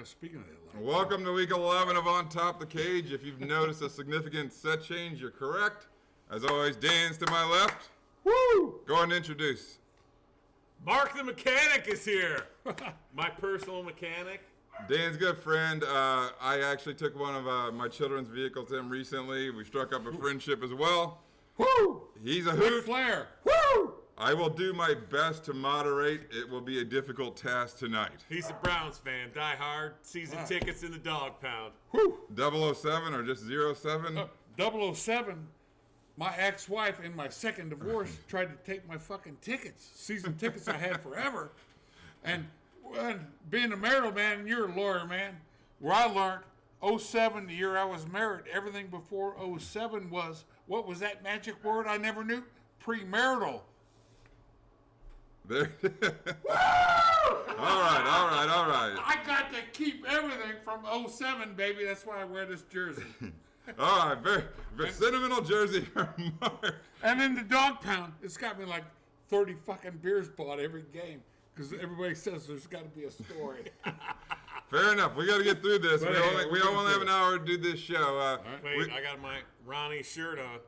speaking of that. Welcome to week 11 of On Top the Cage. If you've noticed a significant set change, you're correct. As always, Dan's to my left. Woo! Go ahead and introduce. Mark the mechanic is here. My personal mechanic. Dan's good friend. I actually took one of my children's vehicles to him recently. We struck up a friendship as well. Woo! He's a hoot. Flair. Woo! I will do my best to moderate. It will be a difficult task tonight. He's a Browns fan, die hard, season tickets in the dog pound. Woo! 007 or just 07? 007. My ex-wife in my second divorce tried to take my fucking tickets, season tickets I had forever. And being a marital man, and you're a lawyer, man, where I learned 07, the year I was married, everything before 07 was, what was that magic word I never knew? Premarital. There. All right. I got to keep everything from 07, baby. That's why I wear this jersey. All right, very sentimental jersey for Mark. And in the dog pound, it's got me like 30 fucking beers bought every game because everybody says there's got to be a story. Fair enough. We got to get through this. We only have an hour to do this show. Wait, I got my Ronnie shirt on.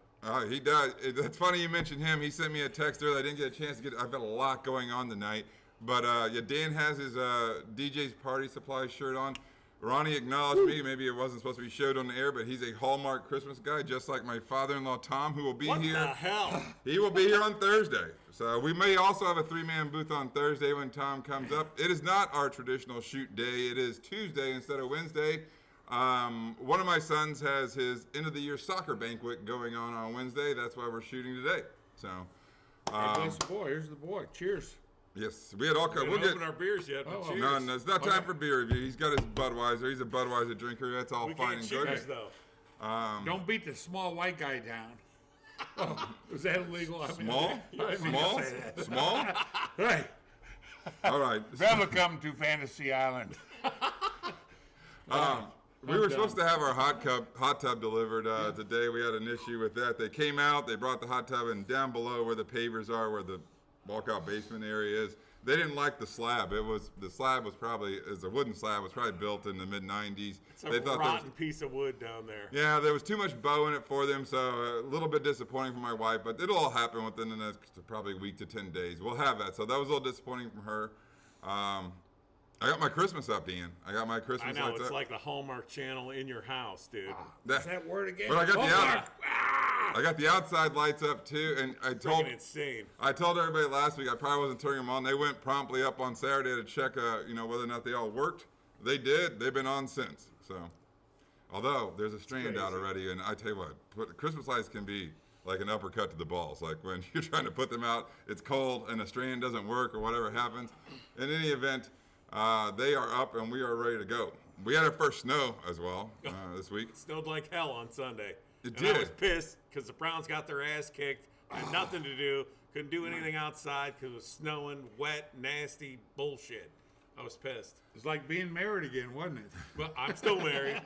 He does. It's funny you mentioned him. He sent me a text earlier. I didn't get a chance to get. I've got a lot going on tonight. But Dan has his DJ's Party Supply shirt on. Ronnie acknowledged me. Maybe it wasn't supposed to be showed on the air, but he's a Hallmark Christmas guy, just like my father-in-law Tom, who will be here. What the hell? He will be here on Thursday. So we may also have a three-man booth on Thursday when Tom comes up. It is not our traditional shoot day. It is Tuesday instead of Wednesday. One of my sons has his end-of-the-year soccer banquet going on Wednesday. That's why we're shooting today. So, Bless the boy. Here's the boy. Cheers. Yes, we had all kinds. We haven't opened our beers yet, but cheers. No, it's not time for beer review. He's got his Budweiser. He's a Budweiser drinker. That's all fine and good. Cheers, though. Don't beat the small white guy down. Oh, is that illegal? Small? Small? Hey. All right. Welcome to Fantasy Island. We were supposed to have our hot tub delivered today. We had an issue with that. They came out. They brought the hot tub, and down below where the pavers are, where the walkout basement area is, they didn't like the slab. The slab was probably, as a wooden slab, was probably built in the mid-90s. It's a rotten piece of wood down there. Yeah, there was too much bow in it for them, so a little bit disappointing for my wife, but it'll all happen within the next probably a week to 10 days. We'll have that, so that was a little disappointing from her. I got my Christmas up, Ian. I got my Christmas lights up. I know, it's like the Hallmark Channel in your house, dude. Is that word again? But I got the outside lights up too, and insane. I told everybody last week I probably wasn't turning them on. They went promptly up on Saturday to check, whether or not they all worked. They did. They've been on since. So, although there's a strand out already, and I tell you what, Christmas lights can be like an uppercut to the balls. Like when you're trying to put them out, it's cold and the strand doesn't work or whatever happens. In any event, they are up and we are ready to go. We had our first snow as well this week. It snowed like hell on Sunday. It did. I was pissed because the Browns got their ass kicked. I had nothing to do. Couldn't do anything outside because it was snowing, wet, nasty bullshit. I was pissed. It's like being married again, wasn't it? Well, I'm still married.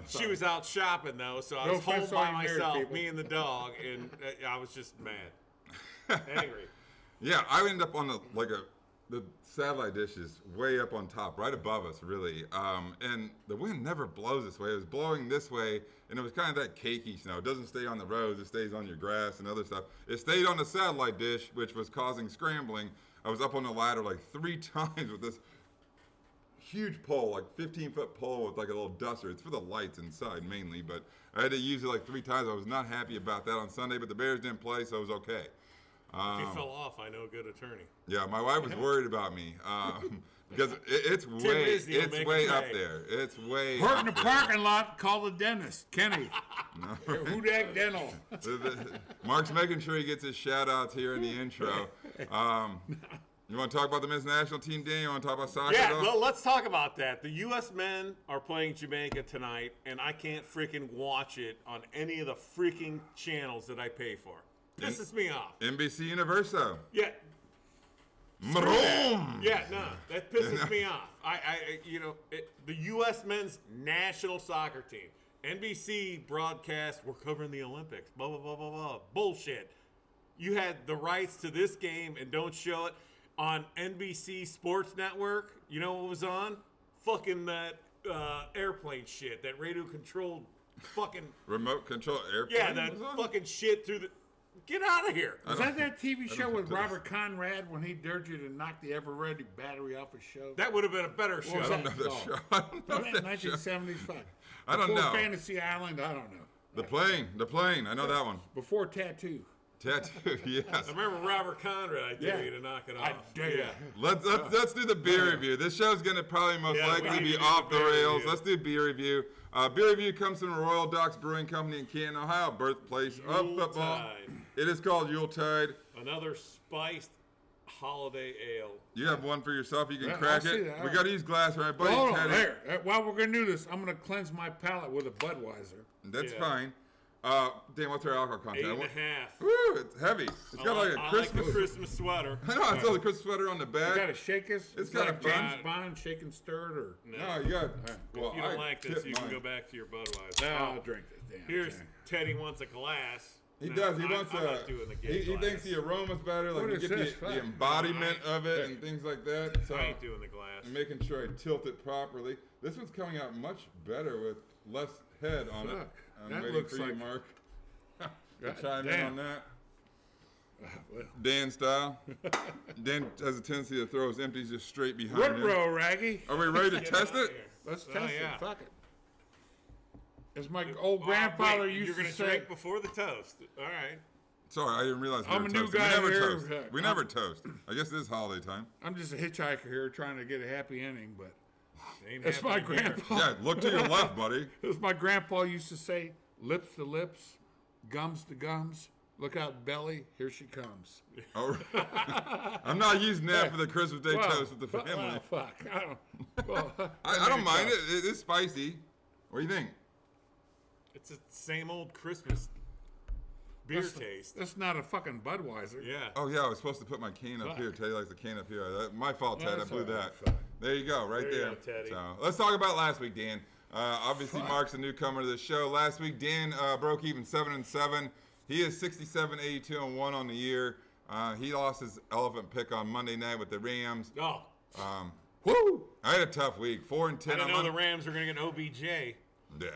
She was out shopping, though, so I was home by myself, me and the dog, and I was just mad. Angry. Yeah, I ended up on the satellite dish is way up on top, right above us, really. And the wind never blows this way. It was blowing this way, and it was kind of that cakey snow. It doesn't stay on the roads. It stays on your grass and other stuff. It stayed on the satellite dish, which was causing scrambling. I was up on the ladder like 3 times with this huge pole, like 15-foot pole with like a little duster. It's for the lights inside mainly, but I had to use it like 3 times. I was not happy about that on Sunday, but the Bears didn't play, so it was okay. If you fell off, I know a good attorney. Yeah, my wife was worried about me because it's way up there. It's way Hurt in the parking lot, call the dentist. Kenny. Hudak Dental. Mark's making sure he gets his shout-outs here in the intro. You want to talk about the men's national team, Dan? You want to talk about soccer? Yeah, well, let's talk about that. The U.S. men are playing Jamaica tonight, and I can't freaking watch it on any of the freaking channels that I pay for. Pisses me off. NBC Universo. Yeah. Maroon. Yeah, no, that pisses me off. The U.S. men's national soccer team, NBC broadcast, we're covering the Olympics, blah, blah, blah, blah, blah. Bullshit. You had the rights to this game and don't show it on NBC Sports Network. You know what was on? fucking that airplane shit, that radio controlled fucking Remote control airplane. yeah, that was on? fucking shit through the. Get out of here! Was that TV show with know. Robert Conrad when he dared you to knock the ever-ready battery off his show? That would have been a better show. was I don't know that Oh. show. I don't know that show. 1970s. Fuck. I don't Before know. Fantasy Island. I don't know. The plane. I know that one. Before Tattoo. Tattoo. Yes. I remember Robert Conrad. I dare Yeah. you to knock it off. I dare you. Yeah. Let's do the beer review. This show's gonna probably most Yeah, we likely need be to do off the the beer rails. review. Let's do beer review. Beer review comes from Royal Docks Brewing Company in Canton, Ohio, birthplace of football. Yuletide. It is called Yuletide. Another spiced holiday ale. You have one for yourself. You can Yeah, crack I see it. that. We got to use glass, right, buddy? Hold on. Teddy. Here. While we're going to do this, I'm going to cleanse my palate with a Budweiser. That's Yeah. fine. Dan, what's our alcohol content? 8.5. Woo, it's heavy. It's got like a I Christmas. like the Christmas sweater. I know. It's got the Christmas sweater on the You got back. to shake us? It's like kinda fun. James Bond, shaken, stirred, or... No, you got. Well, If you don't I like this, tipped you can mine. go back to your Budweiser. No, Oh, I'll drink this. Damn. Here's thing. Teddy wants a glass. He No, does. He I'm wants not doing the he gay glass. thinks the aroma's better. Like What you is get this? the Fuck. embodiment of it and things like that. So I ain't doing the glass. I'm making sure I tilt it properly. This one's coming out much better with less head on it. Fuck. I'm That waiting looks for you, like- Mark. to God chime in damn. on that. Well, Dan style. Dan has a tendency to throw his empties just straight behind him. Woodrow, Raggy. Are we ready to Get test out it? here. Let's Oh, test yeah. it. Fuck it. As my old grandfather Wait, used you're to gonna say... drink before the toast. All right. Sorry, I didn't realize we I'm were a new toasting. guy We never here. toast. We never toast. I guess it is holiday time. I'm just a hitchhiker here trying to get a happy ending, but... Ain't That's my happening here. grandpa. Yeah, look to your left, buddy. As my grandpa used to say, lips to lips, gums to gums. Look out, belly, here she comes. Oh, I'm not using that for the Christmas Day Well, toast with the family. well, fuck. I don't... Well, I don't mind it. It is spicy. What do you think? It's the same old Christmas beer taste. That's not a fucking Budweiser. Yeah. Oh yeah, I was supposed to put my cane up here. Teddy likes the cane up here. My fault, Ted. I That's blew all right. that. Fine. There you go, right There you there. go, Teddy. So let's talk about last week, Dan. Obviously, Mark's a newcomer to the show. Last week, Dan broke even 7-7. He is 67, 82, and 1 on the year. He lost his elephant pick on Monday night with the Rams. Oh, Woo! I had a tough week. 4-10. I didn't know the Rams were gonna get OBJ. Yeah,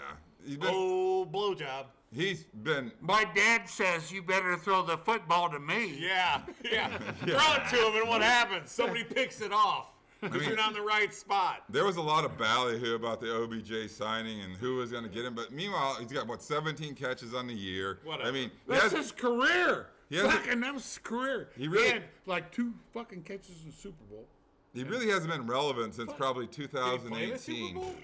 he's been. Oh, blowjob. He's been. My dad says you better throw the football to me. Yeah, yeah. Throw it to him, and what happens? Somebody picks it off because mean- you're not in the right spot. There was a lot of ballyhoo about the OBJ signing and who was going to get him, but meanwhile, he's got 17 catches on the year. Whatever. I mean, he That's has- his career. He has- Fucking, that was his career. He really- had like 2 fucking catches in the Super Bowl. he really hasn't been relevant since probably Did he play in the Super 2018. Bowl?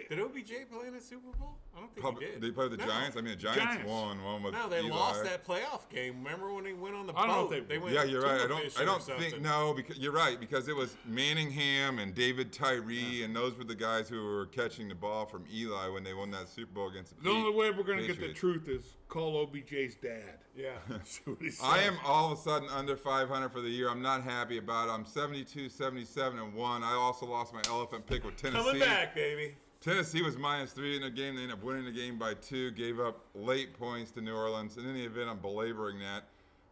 Did OBJ play in the Super Bowl? I don't think Probably, he did. they played the No. Giants. I mean, the Giants Giants. won one with No, they Eli. lost that playoff game. Remember when they went on the boat? I don't think they went Yeah, you're right. I tuna fishing or don't something. think no, because you're right because it was Manningham and David Tyree, and those were the guys who were catching the ball from Eli when they won that Super Bowl against The only way we're going to get the Patriots. truth is call OBJ's dad. Yeah. That's what he said. I am all of a sudden under 500 for the year. I'm not happy about it. I'm 72, 77, and 1. I also lost my elephant pick with Tennessee. Coming back, baby. Tennessee was -3 in a game. They ended up winning the game by 2. Gave up late points to New Orleans. In any event, I'm belaboring that.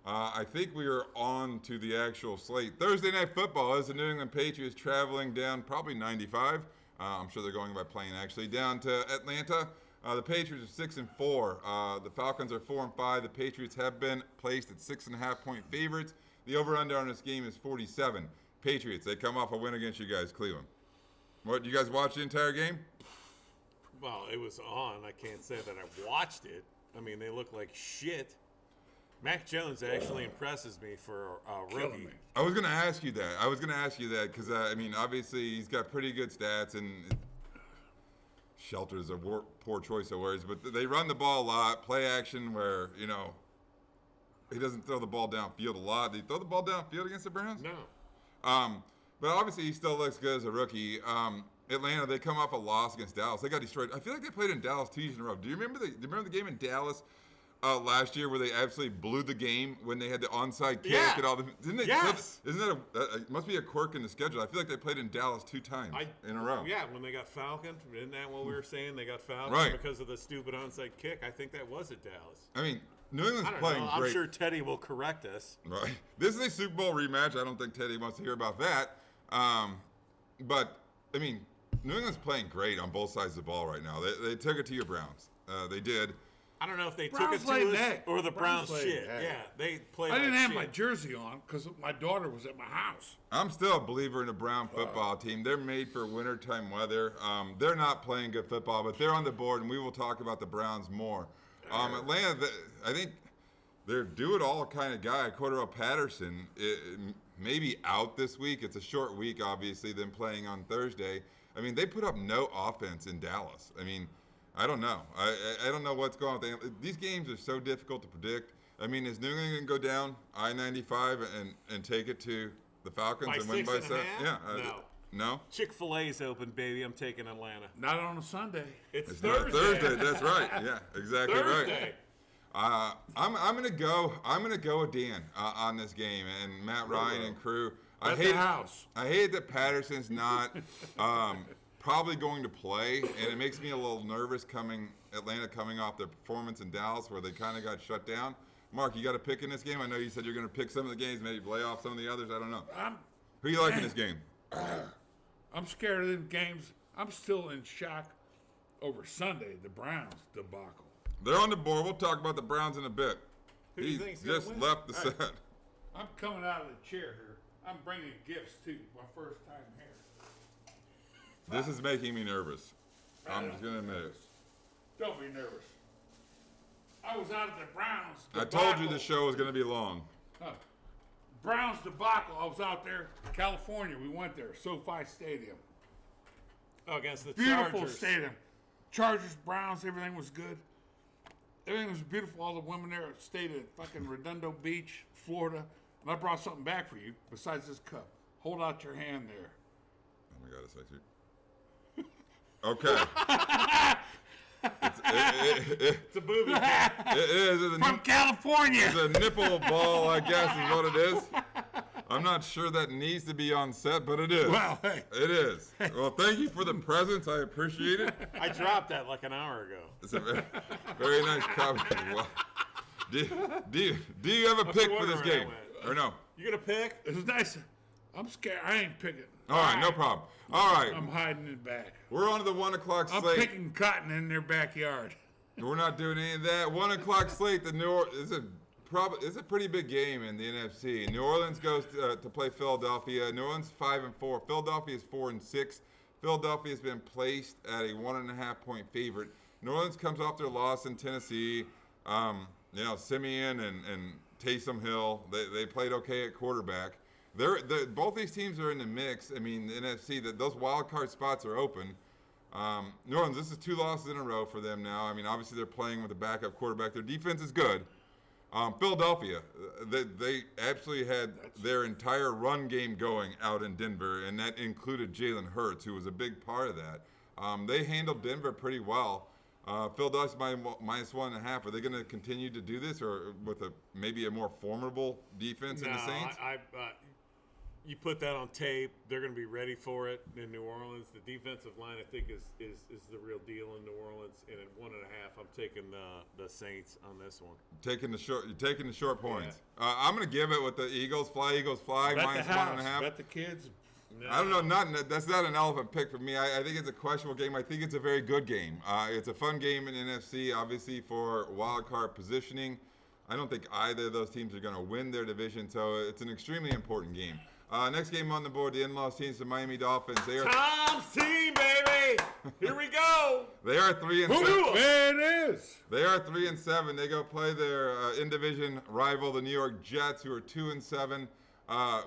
I think we are on to the actual slate. Thursday Night Football is the New England Patriots traveling down probably 95. I'm sure they're going by plane actually down to Atlanta. The Patriots are 6-4. The Falcons are 4-5. The Patriots have been placed at 6.5-point favorites. The over/under on this game is 47. Patriots. They come off a win against you guys, Cleveland. What? You guys watch the entire game? Well, it was on. I can't say that I watched it. I mean, they look like shit. Mac Jones actually impresses me for a Killing rookie. me. I was going to ask you that. Because, I mean, obviously he's got pretty good stats and shelter is a poor choice of words, but they run the ball a lot, play action where, you know, he doesn't throw the ball downfield a lot. Did he throw the ball downfield against the Browns? No. But obviously he still looks good as a rookie. Atlanta, they come off a loss against Dallas. They got destroyed. I feel like they played in Dallas 2 years in a row. Do you remember the game in Dallas last year where they absolutely blew the game when they had the onside kick Yeah. and all the? Didn't they? Yes. Isn't that it must be a quirk in the schedule? I feel like they played in Dallas 2 times in a row. Yeah, when they got falconed. Isn't that what we were saying? They got falconed Right. because of the stupid onside kick. I think that was at Dallas. I mean, New England's I don't playing know. I'm great. sure Teddy will correct us. Right. This is a Super Bowl rematch. I don't think Teddy wants to hear about that. But I mean, New England's playing great on both sides of the ball right now. They took it to your Browns. They did. I don't know if they Browns took it laid to us egg. or the Browns laid shit. egg. Yeah, they played I didn't like have shit. my jersey on because my daughter was at my house. I'm still a believer in the Brown football team. They're made for wintertime weather. They're not playing good football, but they're on the board, and we will talk about the Browns more. Atlanta, I think they're do-it-all kind of guy. Cordero Patterson may be out this week. It's a short week, obviously, them playing on Thursday. I mean, they put up no offense in Dallas. I mean, I don't know. I don't know what's going on with them. These games are so difficult to predict. I mean, is New England going to go down I-95 and take it to the Falcons By and win 6 by and a 7? half? Yeah. No. No? Chick-fil-A's open, baby. I'm taking Atlanta. Not on a Sunday. It's It's not Thursday. Thursday. That's right. Yeah, exactly Thursday. right. I'm gonna go with Dan on this game and Matt Ryan and crew. At the house. I hate that Patterson's not probably going to play, and it makes me a little nervous Atlanta coming off their performance in Dallas where they kind of got shut down. Mark, you got a pick in this game? I know you said you're going to pick some of the games, maybe lay off some of the others. I don't know. Who you like in this game? I'm scared of them games. I'm still in shock over Sunday, the Browns debacle. They're on the board. We'll talk about the Browns in a bit. Who do you He think's gonna just win? left the set. I'm coming out of the chair here. I'm bringing gifts too. My first time here. This is making me nervous. I'm just going to admit it. Don't be nervous. I was out at the Browns I debacle. told you the show was going to be long. Browns debacle. I was out there, California. We went there, SoFi Stadium. Oh, against the Beautiful Chargers. stadium. Chargers, Browns, everything was good. Everything was beautiful. All the women there stayed at fucking Redondo Beach, Florida. And I brought something back for you besides this cup. Hold out your hand there. Oh my God, it's sexy. Okay. It's a booby trap. It is. It's From California. a nipple ball, I guess, is what it is. I'm not sure that needs to be on set, but it is. Well, hey. It is. Well, thank you for the presents. I appreciate it. I dropped that like an hour ago. It's a very nice copy. Well, do you have a pick for this wondering game? where I Or no? You gonna pick? It was nice. I'm scared. I ain't picking. All right, no problem. All right. I'm hiding it back. We're on to the 1 o'clock I'm slate. picking cotton in their backyard. We're not doing any of that. 1 o'clock slate. It's a pretty big game in the NFC. New Orleans goes to play Philadelphia. New Orleans 5-4. Philadelphia is 4-6. Philadelphia has been placed at a 1.5 point favorite. New Orleans comes off their loss in Tennessee. Simeon and Taysom Hill. They played okay at quarterback. Both these teams are in the mix. I mean, the NFC, those wild card spots are open. New Orleans, this is 2 losses in a row for them now. I mean, obviously they're playing with a backup quarterback. Their defense is good. Philadelphia, they absolutely had their entire run game going out in Denver, and that included Jalen Hurts, who was a big part of that. They handled Denver pretty well. Philadelphia's -1.5. Are they going to continue to do this, or with maybe a more formidable defense in the Saints? You put that on tape, they're going to be ready for it in New Orleans. The defensive line, I think, is the real deal in New Orleans. And at 1.5, I'm taking the Saints on this one. Taking the short points. Yeah. I'm going to give it with the Eagles. Fly, Eagles, fly. Bet minus the house. 1.5. Bet the kids. No. I don't know. That's not an elephant pick for me. I think it's a questionable game. I think it's a very good game. It's a fun game in NFC, obviously, for wild card positioning. I don't think either of those teams are going to win their division, so it's an extremely important game. Next game on the board, the in-laws teams, the Miami Dolphins. They are Tom's team, baby. Here we go. They are 3-7. There it is. They are 3-7. They go play their in-division rival, the New York Jets, who are 2-7.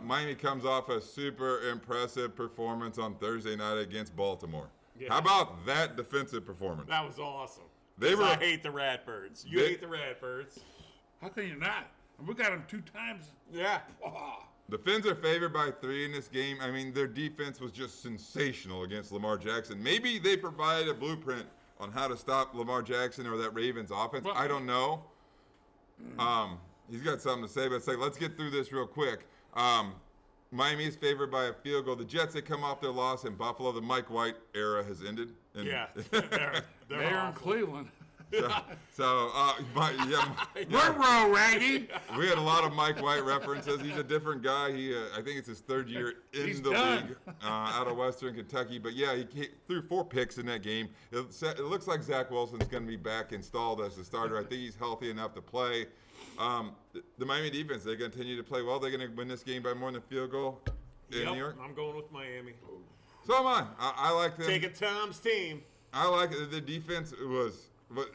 Miami comes off a super impressive performance on Thursday night against Baltimore. Yeah. How about that defensive performance? That was awesome. I hate the Ratbirds. You hate the Ratbirds. How can you not? We got them 2 times. Yeah. Oh. The Fins are favored by 3 in this game. I mean, their defense was just sensational against Lamar Jackson. Maybe they provide a blueprint on how to stop Lamar Jackson or that Ravens offense. Well, I don't know. He's got something to say, but it's like, let's get through this real quick. Miami is favored by a field goal. The Jets, they come off their loss in Buffalo. The Mike White era has ended. Yeah. They're They're in awful. Cleveland. Ruh-roh, Raggy. We had a lot of Mike White references. He's a different guy. I think it's his third year in He's the done. league out of Western Kentucky. But yeah, he threw 4 picks in that game. It looks like Zach Wilson's going to be back installed as the starter. I think he's healthy enough to play. The Miami defense, they continue to play well. They're going to win this game by more than a field goal in New York. I'm going with Miami. So am I. I like them. Taking Tom's team. I like it. The defense was.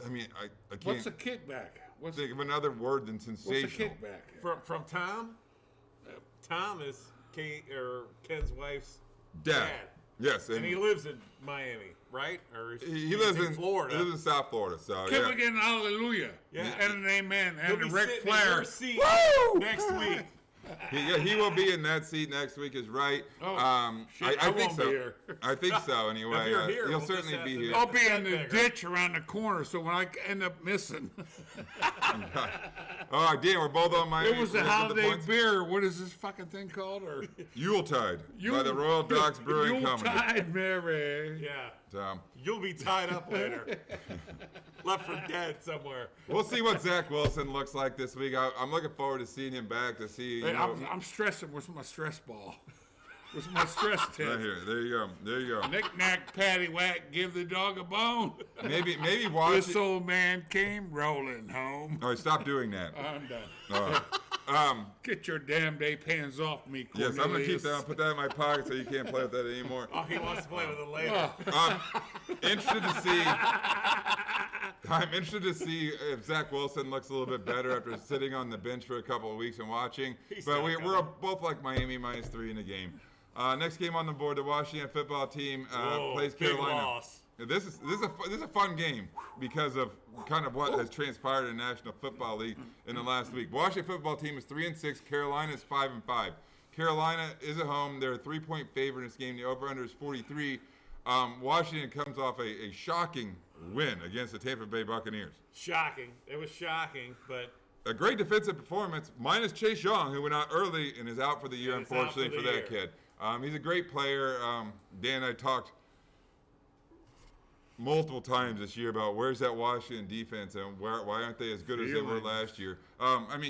I mean, I can't What's a kickback? think of another word than What's a sensational. kickback? From Tom? Tom is Ken's wife's Dad. Yes, and he lives in Miami, right? Or he he's lives in Florida. He lives in South Florida. So Kick yeah. again, hallelujah. Yeah. And an amen. He'll And a be Ric sitting in Flair. your seat Woo! next week. He will be in that seat next week. Is right. Oh, shit, I think won't so. be here. I think so. Anyway, If you're here, he'll we'll certainly just be have to here. I'll be in the Bigger. ditch around the corner, so when I end up missing. All right, Dan, we're both on Miami. It was the We're looking at holiday points. beer. What is this fucking thing called? Or Yuletide by the Royal Docks Brewing Company. Yuletide, Mary. Yeah. So, You'll be tied up later. Left for dead somewhere. we'll see what Zach Wilson looks like this week. I'm looking forward to seeing him back to see. Hey, I'm stressing. Where's my stress ball? Where's my stress right test? here. There you go. There you go. Knick knack, patty whack, give the dog a bone. Maybe watch. This old man came rolling home. All right, stop doing that. I'm done. All right. Get your damn day pans off me, Yes, Cornelius. I'm gonna keep that. I'll put that in my pocket so you can't play with that anymore. Oh, he wants to play with it later. Interested to see. I'm interested to see if Zach Wilson looks a little bit better after sitting on the bench for a couple of weeks and watching. He's But still we're coming. both like Miami -3 in the game. Next game on the board, the Washington football team Whoa, plays big Carolina. loss. This is a fun game because of kind of what has transpired in the National Football League in the last week. Washington football team is 3-6. Carolina is 5-5. Carolina is at home. They're a 3-point favorite in this game. The over/under is 43. Washington comes off a shocking win against the Tampa Bay Buccaneers. Shocking. It was shocking, but A great defensive performance, minus Chase Young, who went out early and is out for the year, And is out unfortunately, for for the that year. kid. He's a great player. Dan and I talked multiple times this year about where's that Washington defense and why aren't they as good as they were Feeling. last year.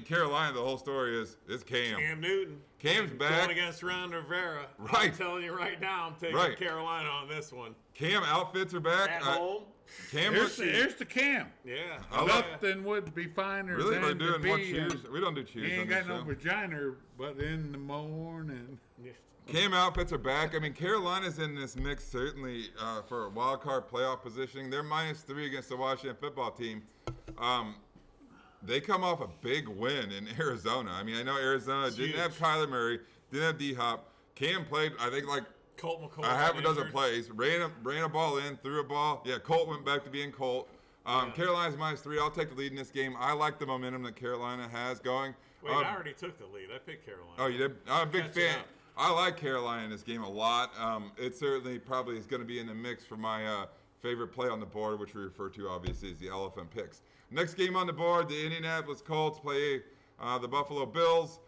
Carolina, the whole story is Cam. Cam Newton. Cam's back. Going against Ron Rivera. I'm Right. telling you right now, I'm taking Right. Carolina on this one. Cam outfits are back. At home. Cam Here's the Cam. Yeah. I love- Nothing would be finer really than we're to doing be. one cheers. We don't do cheers. He on ain't this got no show. vagina, but in the morning. Yeah. Cam outfits are back. Carolina's in this mix certainly for a wild card playoff positioning. They're -3 against the Washington football team. They come off a big win in Arizona. I know Arizona It's didn't huge. have Kyler Murray, didn't have D-Hop. Cam played, I think, like Colt McCoy. a half a got dozen injured. plays. Ran a ball in, threw a ball. Yeah, Colt went back to being Colt. Carolina's -3. I'll take the lead in this game. I like the momentum that Carolina has going. Wait, I already took the lead. I picked Carolina. Oh, you did? I'm a big Catching fan. up. I like Carolina in this game a lot. It certainly probably is going to be in the mix for my favorite play on the board, which we refer to obviously as the elephant picks. Next game on the board, the Indianapolis Colts play the Buffalo Bills.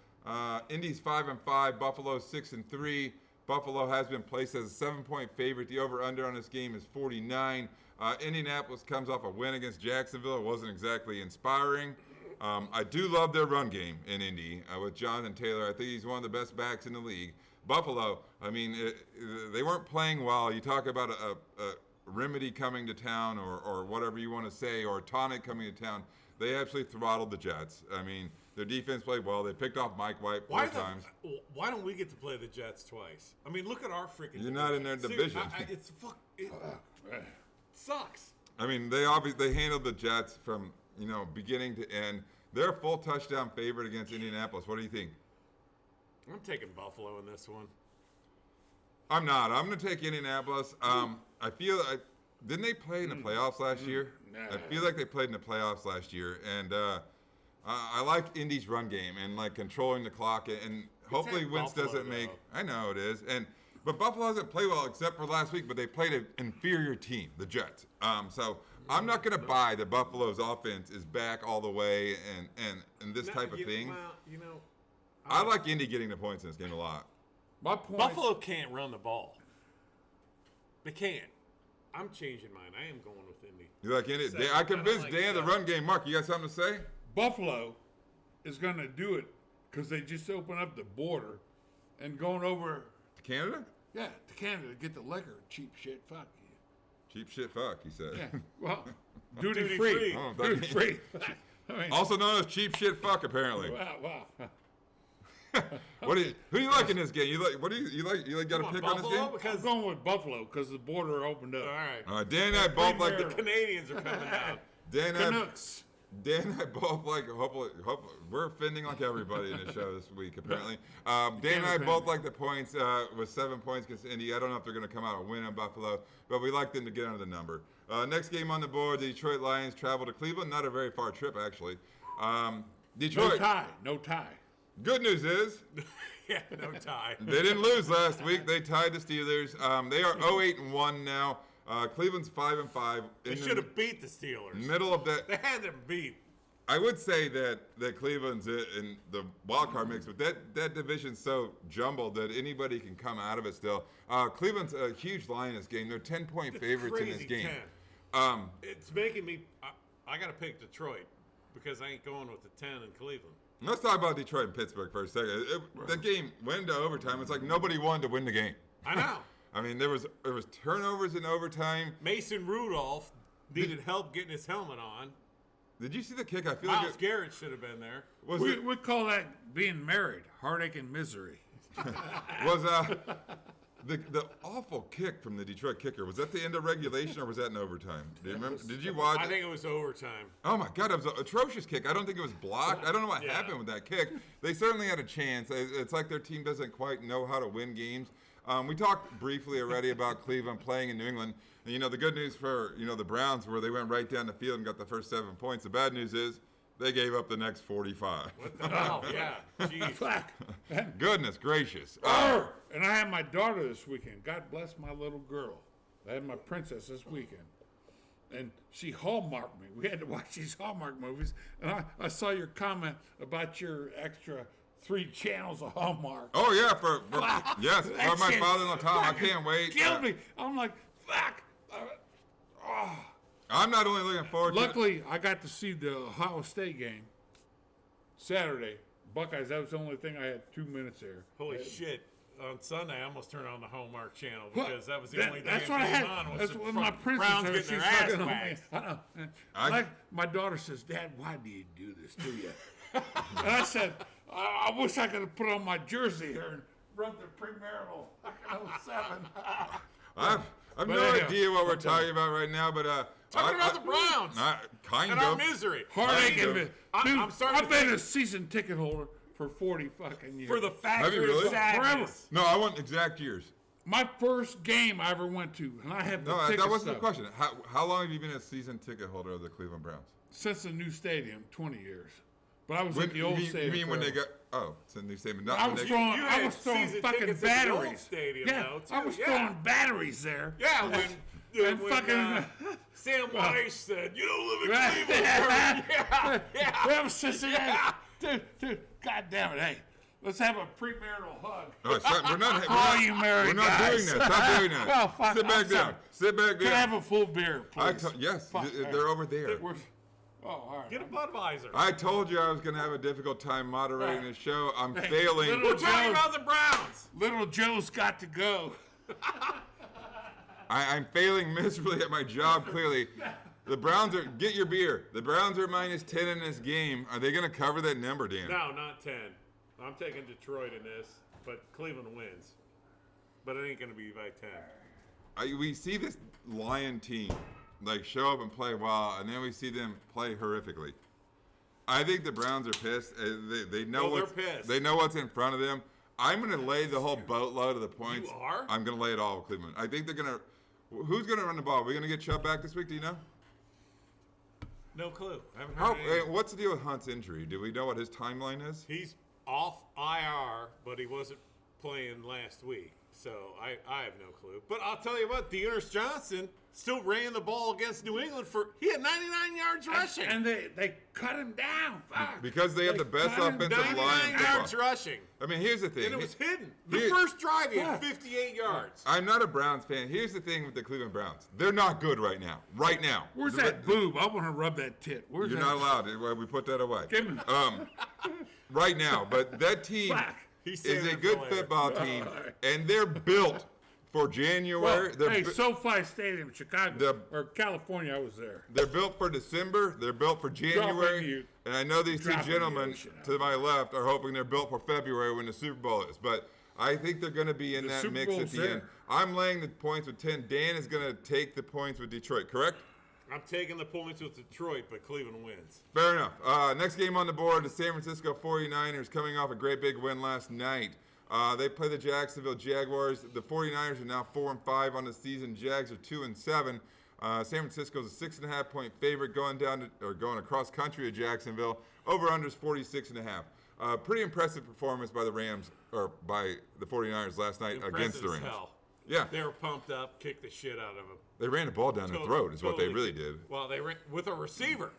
Indy's 5-5, Buffalo 6-3. Buffalo has been placed as a 7-point favorite. The over/under on this game is 49. Indianapolis comes off a win against Jacksonville. It wasn't exactly inspiring. I do love their run game in Indy with Jonathan Taylor. I think he's one of the best backs in the league. Buffalo, they weren't playing well. You talk about a remedy coming to town or whatever you want to say, or a tonic coming to town. They actually throttled the Jets. Their defense played well. They picked off Mike White four times. Why don't we get to play the Jets twice? Look at our freaking. You're not in their division. It sucks. They handled the Jets from beginning to end. They're a full touchdown favorite against Indianapolis. What do you think? I'm taking Buffalo in this one. I'm not. I'm going to take Indianapolis. I feel didn't they play in the playoffs last year? Nah. I feel like they played in the playoffs last year, and I like Indy's run game and like controlling the clock, and hopefully at Wentz Buffalo, doesn't make. though. I know it is, but Buffalo hasn't played well except for last week. But they played an inferior team, the Jets. So I'm not going to buy that Buffalo's offense is back all the way and this type of thing. Well, I like Indy getting the points in this game a lot. My point. Buffalo can't run the ball. They can't. I'm changing mine. I am going with Indy. You like Indy? Seven. I convinced like Dan the seven. run game. Mark, you got something to say? Buffalo is going to do it because they just opened up the border and going over, Canada? to Canada to get the liquor. Cheap shit. Fuck you. Cheap shit fuck, he said. Yeah. Well, duty Duty free. free. Oh, Duty free. I mean, Also known as cheap shit fuck, apparently. wow. Who do you like in this game? You like got a Come on, pick on this Buffalo? game? I'm Because going with Buffalo because the border opened up. all right. Dan and I both like The the Canadians are coming down. Dan and I, Canucks. Dan and I both like hopefully we're offending like everybody in the show this week apparently. Dan and I offend both me. like the points with 7 points against Indy. I don't know if they're going to come out and win in Buffalo, but we like them to get under the number. Next game on the board, the Detroit Lions travel to Cleveland. Not a very far trip actually. Detroit. No tie. Good news is Yeah, no tie. they didn't lose last week. They tied the Steelers. They are 0-8-1 now. Cleveland's 5-5. They should have beat the Steelers. Middle of that. They had them beat. I would say that Cleveland's in the wild card mix, but that division's so jumbled that anybody can come out of it still. Cleveland's a huge line in this game. They're 10-point favorites in this Crazy game. 10. It's making me. I got to pick Detroit because I ain't going with the 10 in Cleveland. Let's talk about Detroit and Pittsburgh for a second. That game went into overtime. It's like nobody wanted to win the game. I know. I mean, there was turnovers in overtime. Mason Rudolph needed help getting his helmet on. Did you see the kick? I feel Myles like Garrett should have been there. We call that being married, heartache and misery. The awful kick from the Detroit kicker, was that the end of regulation or was that in overtime? Do you remember? Did you watch I it? think it was overtime. Oh my God, it was an atrocious kick. I don't think it was blocked. I don't know what Yeah. happened with that kick. They certainly had a chance. It's like their team doesn't quite know how to win games. We talked briefly already about Cleveland playing in New England. And, the good news for, the Browns were they went right down the field and got the first 7 points. The bad news is they gave up the next 45. What the hell? Yeah. Jeez. Fuck. Goodness gracious. And I had my daughter this weekend. God bless my little girl. I had my princess this weekend. And she hallmarked me. We had to watch these Hallmark movies. And I saw your comment about your extra 3 channels of Hallmark. Oh, yeah, yes, That for my shit father-in-law, Tom. I fucking can't wait. Killed me. I'm like, fuck. I'm not only looking forward to Luckily, I got to see the Ohio State game Saturday. Buckeyes, that was the only thing I had 2 minutes there. Holy shit. On Sunday, I almost turned on the Hallmark channel because that was the only thing That's that what I came had. on was That's the when my princess Browns there, getting their she's ass fucking on me. waxed. I know. And my daughter says, Dad, why do you do this to you? And I said, I wish I could have put on my jersey here and run the premarital fucking 07. I've But no anyhow, idea what we're talking about right now, but Talking about the Browns kind and our of. misery. Heartache and Dude, I'm starting I've to been think- a season ticket holder for 40 fucking years. For the factory really? of sadness. No, I want exact years. My first game I ever went to, and I have the No, ticket that wasn't stub. the question. How long have you been a season ticket holder of the Cleveland Browns? Since the new stadium, 20 years. But I was at the you old mean, stadium. You mean when they forever. got? Oh, it's a new statement. Not I when was they, throwing, You I had was throwing season fucking tickets at the old batteries. stadium, yeah, though, I too. was Yeah. throwing batteries there. Yeah, when fucking- Sam Weiss said, "You don't live in Right. Cleveland." Yeah, yeah. That was Cincinnati. Dude, God damn it, hey. Let's have a premarital hug. Oh, we're not. All you married We're not guys. doing that. Stop doing that. Oh, fuck, Sit back I'm down. sorry. Sit back Can I have down. a full beer, please? Yes, Fuck, they're over there. We're- all right. Get a Budweiser. I told you I was going to have a difficult time moderating the show. I'm Hey, failing. little- We're talking about the Browns. Little Joe's got to go. I'm failing miserably at my job, clearly. The Browns are, get your beer. The Browns are -10 in this game. Are they going to cover that number, Dan? No, not 10. I'm taking Detroit in this, but Cleveland wins. But it ain't going to be by 10. We see this Lion team show up and play well, and then we see them play horrifically. I think the Browns are pissed. They know Well, they're what's pissed. They know what's in front of them. I'm going to lay the whole boatload of the points. You are? I'm going to lay it all with Cleveland. I think they're going to. Who's going to run the ball? Are we going to get Chubb back this week? Do you know? No clue. I haven't heard anything. What's the deal with Hunt's injury? Do we know what his timeline is? He's off IR, but he wasn't playing last week. So I have no clue. But I'll tell you what, Dearness Johnson still ran the ball against New England he had 99 yards rushing. And they cut him down. Fuck. Because they have the best cut him offensive line. 99 yards rushing. I mean, here's the thing. And it was hidden. The Here- first drive, he had 58 yards. I'm not a Browns fan. Here's the thing with the Cleveland Browns. They're not good right now. Right now. Where's that boob? I want to rub that tit. Where's You're that? not allowed. We put that away. Give me. Right now. But that team Fuck. He's is saving a it good for later. football team, and they're built for January. Well, hey, bu- SoFi Stadium, Chicago, or California, I was there. They're built for December. They're built for January. you. And I know these two Dropping gentlemen you, shit. to my left are hoping they're built for February when the Super Bowl is. But I think they're going to be in The that Super mix at Bowl's the there. end. I'm laying the points with 10. Dan is going to take the points with Detroit, correct? I'm taking the points with Detroit, but Cleveland wins. Fair enough. Next game on the board, the San Francisco 49ers coming off a great big win last night. They play the Jacksonville Jaguars. The 49ers are now 4-5 on the season. Jags are 2-7. San Francisco's a 6.5-point favorite going across country to Jacksonville. Over/under is 46.5. Pretty impressive performance by the Rams or by the 49ers last night against the Impressive as Rams. hell. Yeah, They were pumped up, kicked the shit out of them. they ran the ball down their throat is what they really did. Well, they ran with a receiver.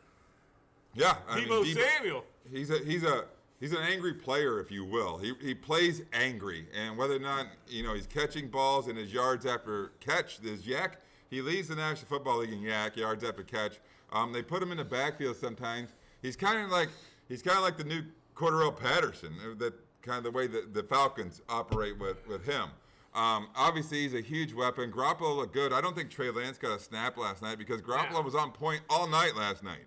Yeah, I mean, Deebo Samuel. He's an angry player, if you will. He plays angry, and whether or not he's catching balls and his yards after catch, his yak, he leads the National Football League in yak yards after catch. They put him in the backfield sometimes. He's kind of like the new Cordero Patterson. That kind of the way that the Falcons operate with him. Obviously, he's a huge weapon. Garoppolo looked good. I don't think Trey Lance got a snap last night because Garoppolo was on point all night last night.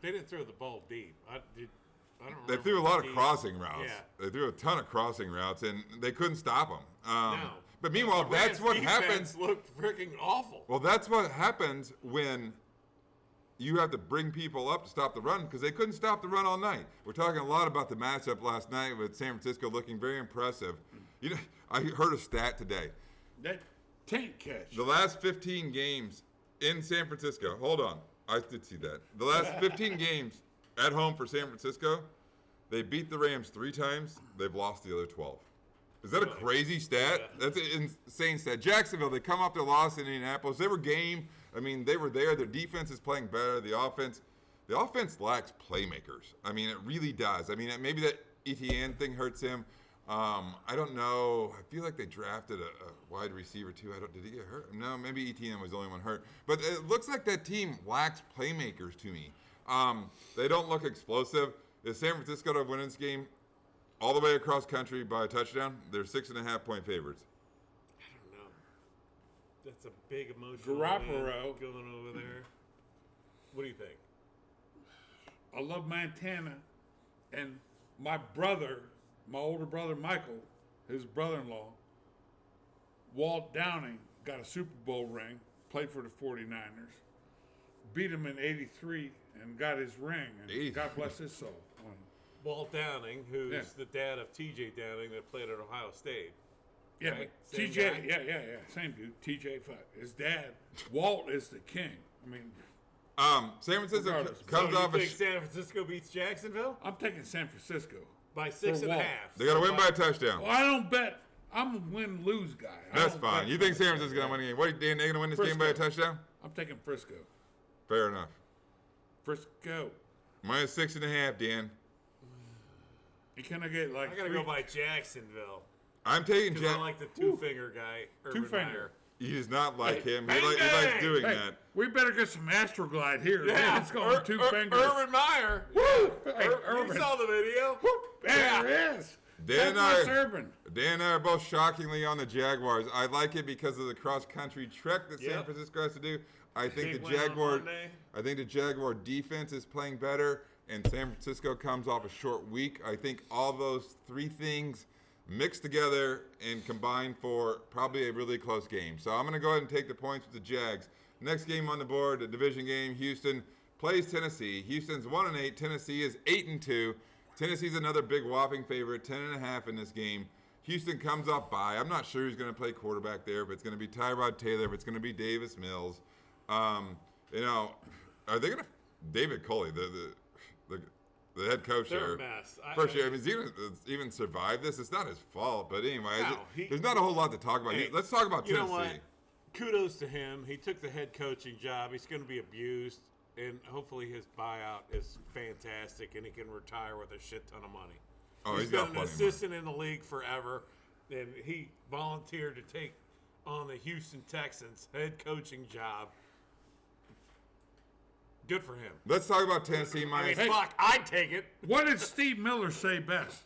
They didn't throw the ball deep. I don't They remember threw a lot of deep. crossing routes. Yeah. They threw a ton of crossing routes, and they couldn't stop them. No. But meanwhile, The that's Rams' what defense happens. Looked freaking awful. Well, that's what happens when you have to bring people up to stop the run because they couldn't stop the run all night. We're talking a lot about the matchup last night with San Francisco looking very impressive. I heard a stat today. That tank catch. The last 15 games in San Francisco. Hold on. I did see that. The last 15 games at home for San Francisco, they beat the Rams 3 times. They've lost the other 12. Is that a crazy stat? Yeah. That's an insane stat. Jacksonville, they come off their loss in Indianapolis. They were game. I mean, they were there. Their defense is playing better. The offense lacks playmakers. I mean, it really does. I mean, maybe that ETN thing hurts him. I don't know. I feel like they drafted a wide receiver too. Did he get hurt? No, maybe ETN was the only one hurt. But it looks like that team lacks playmakers to me. They don't look explosive. Is San Francisco to win this game all the way across country by a touchdown? They're 6.5-point favorites. I don't know. That's a big emotional Garoppolo. win going over there. What do you think? I love Montana, and my older brother Michael, his brother-in-law, Walt Downing, got a Super Bowl ring, played for the 49ers, beat him in '83 and got his ring, and God bless his soul. Walt Downing, who's Yeah. the dad of TJ Downing that played at Ohio State. Yeah, Right? but Same TJ, guy? yeah, same dude. TJ, his dad, Walt is the king. I mean, San Francisco Regardless. comes so off you a. think San Francisco beats Jacksonville? I'm taking San Francisco. By 6.5. Walt. They got to win by a touchdown. Well, I don't bet. I'm a win-lose guy. I That's don't fine. bet You think San for Francisco's going to win the that. game? What, Dan, they going to win this game by a Frisco. touchdown? I'm taking Frisco. Fair enough. Frisco. Minus 6.5, Dan. You cannot get like I gotta 3 go by Jacksonville. I'm taking Because I Jack. like the two-finger guy, Urban Two-finger. Meyer. He does not like Hey, him. He, bang, he likes bang! doing Hey, that. we better get some Astroglide here. Yeah, It's going 2 fingers. Urban Meyer. Woo! Hey, You Urban. saw the video. There it is. Dan That's and I- Urban. Dan and I are both shockingly on the Jaguars. I like it because of the cross-country trek that San Yep. Francisco has to do. I think Big the win on Jaguar. Monday. I think the Jaguar defense is playing better, and San Francisco comes off a short week. I think all those 3 things mixed together and combined for probably a really close game. So I'm going to go ahead and take the points with the Jags. Next game on the board, the division game, Houston plays Tennessee. Houston's 1-8. Tennessee is 8-2. Tennessee's another big whopping favorite, 10.5 in this game. Houston comes off bye. I'm not sure who's going to play quarterback there, if it's going to be Tyrod Taylor, if it's going to be Davis Mills. Are they going to David Culley, the the head coach They're there. a mess. First year, I mean, he's even survived this. It's not his fault, but anyway, No, there's not a whole lot to talk about. Hey, Let's talk about you Tennessee. know what? Kudos to him. He took the head coaching job. He's going to be abused, and hopefully his buyout is fantastic, and he can retire with a shit ton of money. Oh, he's got been an plenty of money. assistant in the league forever, and he volunteered to take on the Houston Texans head coaching job. Good for him. Let's talk about Tennessee. I mean, fuck, I'd take it. What did Steve Miller say best?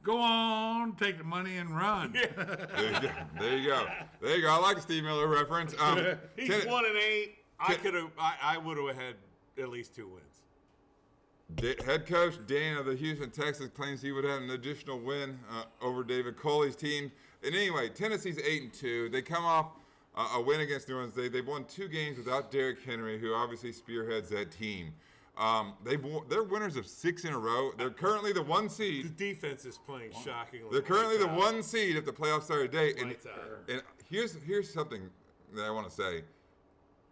Go on, take the money and run. There you go. I like the Steve Miller reference. He's 1-8. I would have had at least 2 wins. Head coach Dan of the Houston Texans claims he would have an additional win over David Coley's team. And anyway, Tennessee's 8-2. They come off a win against New Orleans. They've won 2 games without Derrick Henry, who obviously spearheads that team. They're winners of 6 in a row. They're currently the 1 The seed. defense is playing shockingly. They're currently the lights 1 seed if the playoffs start today. Lights out. And here's something that I want to say.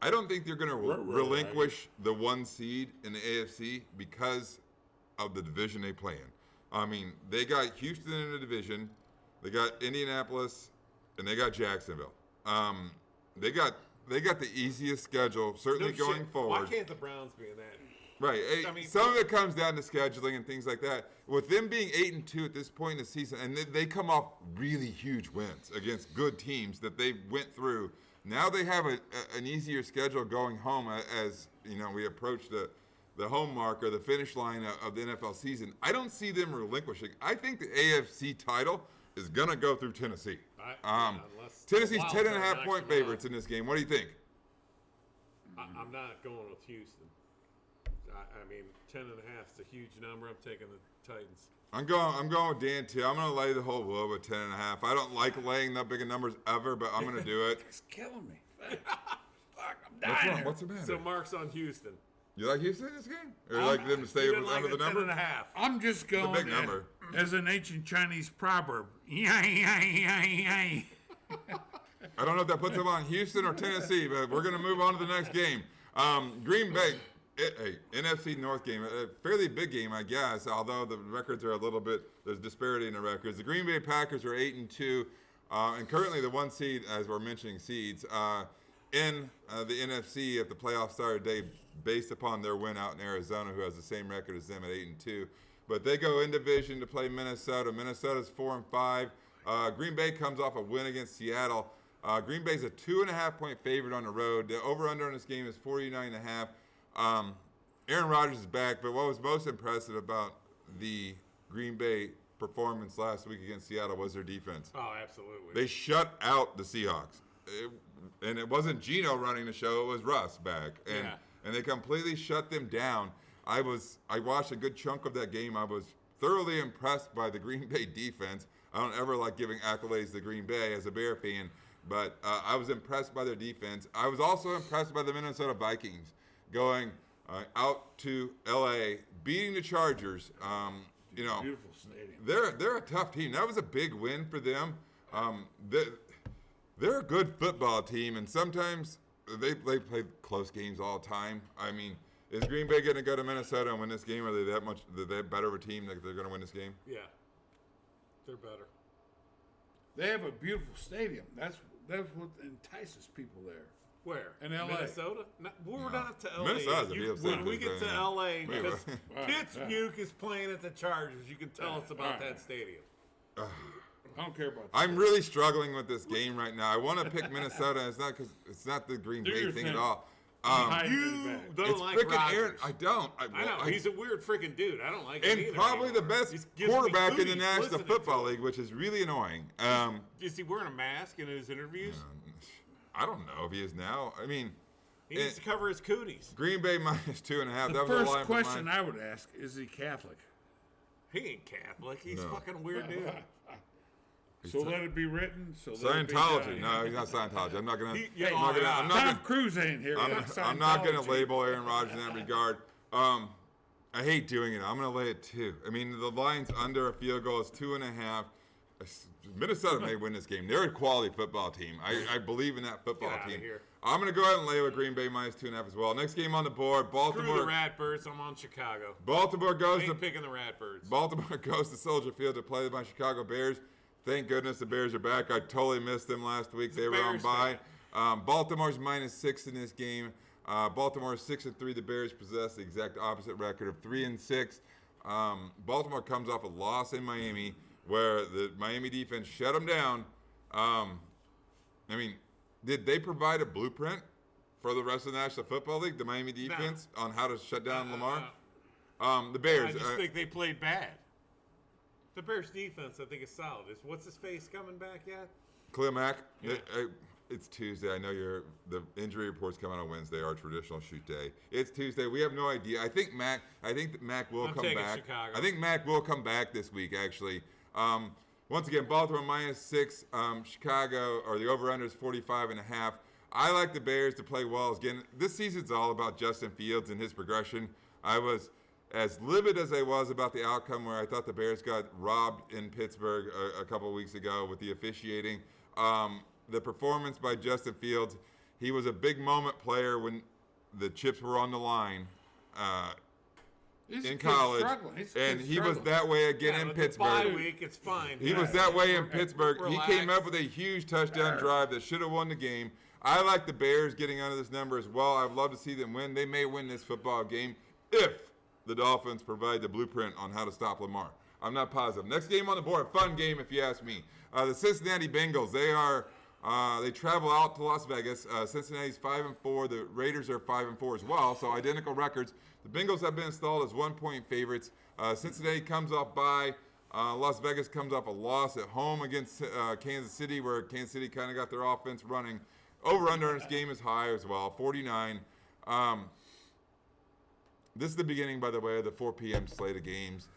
I don't think they're going to relinquish the 1 seed in the AFC because of the division they play in. I mean, they got Houston in the division, they got Indianapolis, and they got Jacksonville. They got the easiest schedule, certainly No going shit. forward. Why can't the Browns be in that? Right. I mean, Some of it comes down to scheduling and things like that. With them being 8-2 at this point in the season, and they come off really huge wins against good teams that they went through. Now they have an easier schedule going home as we approach the home mark or the finish line of the NFL season. I don't see them relinquishing. I think the AFC title is gonna go through Tennessee. Unless Tennessee's the 10.5 wild card point knocks them favorites in this game. What do you think? I'm not going with Houston. I mean, 10.5 is a huge number. I'm taking the Titans. I'm going with Dan too. I'm gonna lay the whole wood with 10.5. I don't like laying that big of numbers ever, but I'm gonna do it. It's killing me. Fuck, I'm dying. here. What's the matter? So Mark's on Houston. You like Houston in this game? Or you like them to stay He didn't under like the number? 10.5. I'm just a going big number. as an ancient Chinese proverb. I I don't know if that puts them on Houston or Tennessee, but we're going to move on to the next game. Green Bay, NFC North game, a fairly big game, I guess, although the records are a little bit, there's disparity in the records. The Green Bay Packers are 8-2, and currently the 1 seed, as we're mentioning seeds, in the NFC if the playoffs started today based upon their win out in Arizona, who has the same record as them at 8-2. But they go in division to play Minnesota. Minnesota's 4-5. Green Bay comes off a win against Seattle. Green Bay's a 2.5 point favorite on the road. The over/under on this game is 49.5. Aaron Rodgers is back, but what was most impressive about the Green Bay performance last week against Seattle was their defense. Oh, absolutely. They shut out the Seahawks. And it wasn't Geno running the show, it was Russ back. And they completely shut them down. I watched a good chunk of that game. I was thoroughly impressed by the Green Bay defense. I don't ever like giving accolades to Green Bay as a Bear fan, but I was impressed by their defense. I was also impressed by the Minnesota Vikings going out to L.A., beating the Chargers. Beautiful stadium. They're a tough team. That was a big win for them. They're a good football team, and sometimes they play close games all the time. I mean, is Green Bay going to go to Minnesota and win this game? Are they that better of a team that they're going to win this game? Yeah. They're better. They have a beautiful stadium. That's what entices people there. Where? In LA. Minnesota? We're not to LA. Minnesota's a beautiful When we stadium. get to LA, because Right. Pittsburgh is playing at the Chargers, you can tell us about that stadium. I don't care about that. I'm really struggling with this game right now. I want to pick Minnesota. It's not the Green Do Bay your thing thing. at all. You don't It's like freaking Rodgers. Aaron. I don't. I know. He's a weird freaking dude. I don't like him And either probably anymore. the best He gives me quarterback in the cooties National listening Football to him. League, which is really annoying. Is he wearing a mask in his interviews? I don't know if he is now. I mean, He needs to cover his cooties. Green Bay minus 2.5. The That was a first line for question mine. I would ask, is he Catholic? He ain't Catholic. He's No. fucking weird dude. So let it be written. So let it be Scientology. done. No, he's not Scientology. I'm not gonna. Yeah, I'm not gonna. I'm not Tom gonna. Cruise ain't here. I'm not going to label Aaron Rodgers in that regard. I hate doing it. I'm going to lay it 2. I mean, the line's under a field goal. It's 2.5. Minnesota may win this game. They're a quality football team. I believe in that football Get outta team. here. I'm going to go ahead and lay with Green Bay -2.5 as well. Next game on the board, Screw Baltimore. the Ratbirds. I'm on Chicago. Baltimore goes Ain't to picking the Ratbirds. Baltimore goes to Soldier Field to play my Chicago Bears. Thank goodness the Bears are back. I totally missed them last week. They were on Bears bye. Baltimore's -6 in this game. Baltimore is 6-3. The Bears possess the exact opposite record of 3-6. Baltimore comes off a loss in Miami, where the Miami defense shut them down. Did they provide a blueprint for the rest of the National Football League, the Miami defense, on how to shut down Lamar? The Bears. I just think they played bad. The Bears defense, I think, is solid. Is what's his face coming back yet? Khalil Mack. Yeah. It's Tuesday. I know the injury reports come out on Wednesday, our traditional shoot day. It's Tuesday. We have no idea. I think that Mack will I'm come taking back. Chicago. I think Mack will come back this week, actually. Once again, Baltimore -6. Chicago, or the over-under is 45.5. I like the Bears to play well. Again, this season's all about Justin Fields and his progression. I was as livid as I was about the outcome where I thought the Bears got robbed in Pittsburgh a couple of weeks ago with the officiating. The performance by Justin Fields, he was a big moment player when the chips were on the line in college, and he was that way again in Pittsburgh. Bye week, it's fine. He was that way in Pittsburgh. He came up with a huge touchdown drive that should have won the game. I like the Bears getting under this number as well. I'd love to see them win. They may win this football game if the Dolphins provide the blueprint on how to stop Lamar. I'm not positive. Next game on the board, fun game if you ask me. The Cincinnati Bengals. They travel out to Las Vegas. Cincinnati's 5-4. The Raiders are 5-4 as well, so identical records. The Bengals have been installed as 1-point favorites. Cincinnati comes off bye. Las Vegas comes off a loss at home against Kansas City, where Kansas City kind of got their offense running. Over-under in this game is high as well, 49. This is the beginning, by the way, of the 4 p.m. slate of games.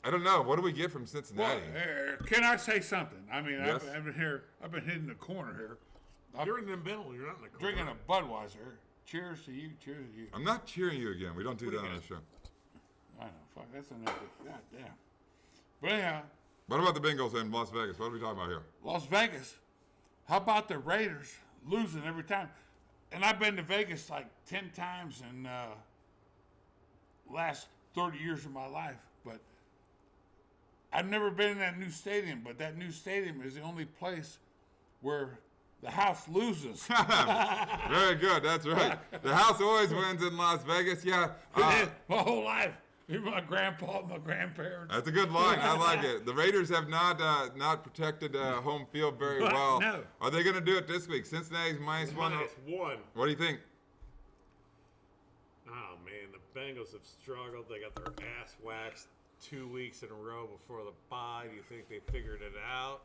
I don't know. What do we get from Cincinnati? Well, can I say something? I mean, Yes. I've been here. I've been hitting the corner here. You're in the middle. You're not in the corner. Drinking a Budweiser. Cheers to you. Cheers to you. I'm not cheering you again. We don't do that on the show. I know. Fuck. That's enough. God damn. But anyhow, What about the Bengals in Las Vegas? What are we talking about here? Las Vegas. How about the Raiders losing every time? And I've been to Vegas like 10 times in last 30 years of my life, but I've never been in that new stadium. But that new stadium is the only place where the house loses. Very good. That's right. The house always wins in Las Vegas. Yeah. My whole life. Even my grandpa and my grandparents. That's a good line. I like it. The Raiders have not protected home field very well. No. Are they going to do it this week? Cincinnati's -1. -1. What do you think? Oh man, the Bengals have struggled. They got their ass waxed 2 weeks in a row before the bye. Do you think they figured it out?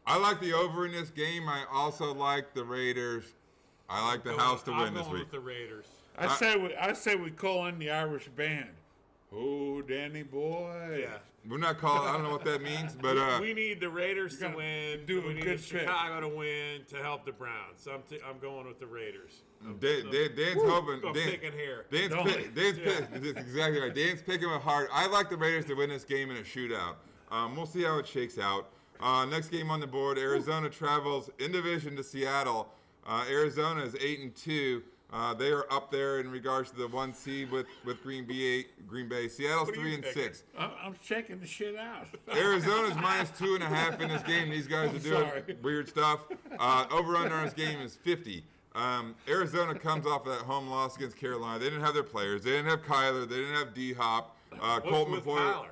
I like the over in this game. I also like the Raiders. I like the house to win this I'm going week. with the Raiders. I say we call in the Irish band. Oh, Danny boy. Yeah. We're not calling. I don't know what that means, but We need the Raiders to gotta win. do a We need good pick. Chicago to win to help the Browns. So I'm going with the Raiders. Dan's hoping. I'm picking here. Dan's that's exactly right. Dan's picking with heart. I like the Raiders to win this game in a shootout. We'll see how it shakes out. Next game on the board, Arizona travels in division to Seattle. Arizona is 8-2. They are up there in regards to the 1 seed with Green Bay. Seattle's What are you 3-6. I'm checking the shit out. Arizona's -2.5 in this game. These guys are doing sorry. weird stuff. Over-under on this game is 50. Arizona comes off of that home loss against Carolina. They didn't have their players. They didn't have Kyler. They didn't have D-Hop. What's Colt with McCoy.